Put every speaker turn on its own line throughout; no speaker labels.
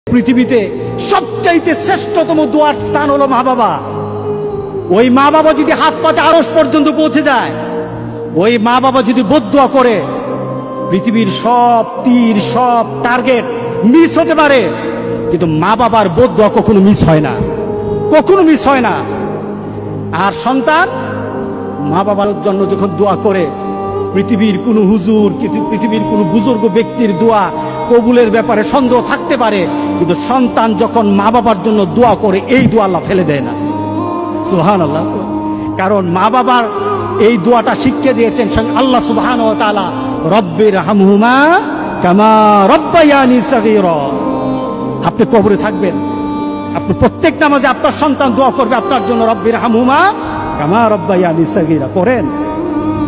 পৃথিবীতে সবচাইতে শ্রেষ্ঠতম দোয়ার স্থান হলো মা বাবা। ওই মা বাবা যদি হাত পাতে আরশ পর্যন্ত পৌঁছে যায়, ওই মা বাবা যদি বদদুয়া করে, পৃথিবীর সব তীর সব টার্গেট মিস হতে পারে, কিন্তু মা বাবার বদদুয়া কখনো মিস হয় না, কখনো মিস হয় না। আর সন্তান মা বাবার জন্য যখন দোয়া করে, পৃথিবীর কোন হুজুর, পৃথিবীর কোন বুজুর্গ ব্যক্তির দোয়া কবুলের ব্যাপারে সন্দেহ থাকতে পারে, কিন্তু সন্তান যখন মা বাবার জন্য দোয়া করে, এই দোয়া আল্লাহ ফেলে দেয় না। সুবহানাল্লাহ। কারণ মা বাবার এই দোয়াটা শিখিয়ে দিয়েছেন আল্লাহ সুবহানাহু ওয়া তাআলা, রব্বির হামহুমা কামা রব্বায়ানি সগীরা। আপনি কবরে থাকবেন, আপনি প্রত্যেক নামাজে আপনার সন্তান দোয়া করবে আপনার জন্য, রব্বির হামহুমা কামা রব্বায়ানি সগীরা। করেন,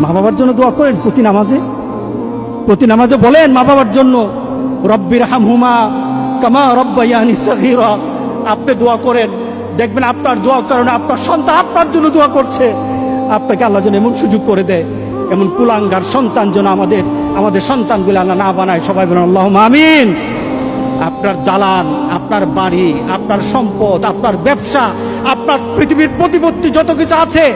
মা বাবার জন্য দোয়া করেন প্রতি নামাজে বলেন মা বাবার জন্য, রব্বির হামহুমা কামা রব্বায়ানি সগীরা। আপনি দোয়া করেন, দেখবেন আপনার দোয়ার কারণে আপনার সন্তান আপনার জন্য দোয়া করছে। আপনাকে আল্লাহ যেন এমন সুযোগ করে দেয়, এমন কুলাঙ্গার সন্তান যেন আমাদের সন্তানগুলো আল্লাহ না বানায়। সবাই বলেন আল্লাহুম্মা আমিন। আপনার দালান, আপনার বাড়ি, আপনার সম্পদ, আপনার ব্যবসা, আপনার পৃথিবীর প্রতিপত্তি যত কিছু আছে,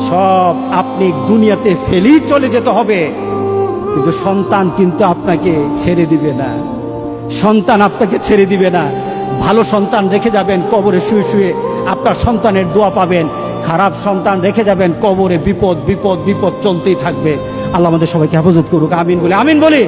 সব আপনি দুনিয়াতে ফেলেই চলে যেতে হবে, কিন্তু সন্তান কিন্তু আপনাকে ছেড়ে দিবে না। সন্তান আপনাকে ছেড়ে দিবে না। ভালো সন্তান রেখে যাবেন, কবরে শুয়ে শুয়ে আপনার সন্তানের দোয়া পাবেন। খারাপ সন্তান রেখে যাবেন, কবরে বিপদ বিপদ বিপদ চলতেই থাকবে। আল্লাহ আমাদের সবাইকে হেফাজত করুক। আমিন বলি।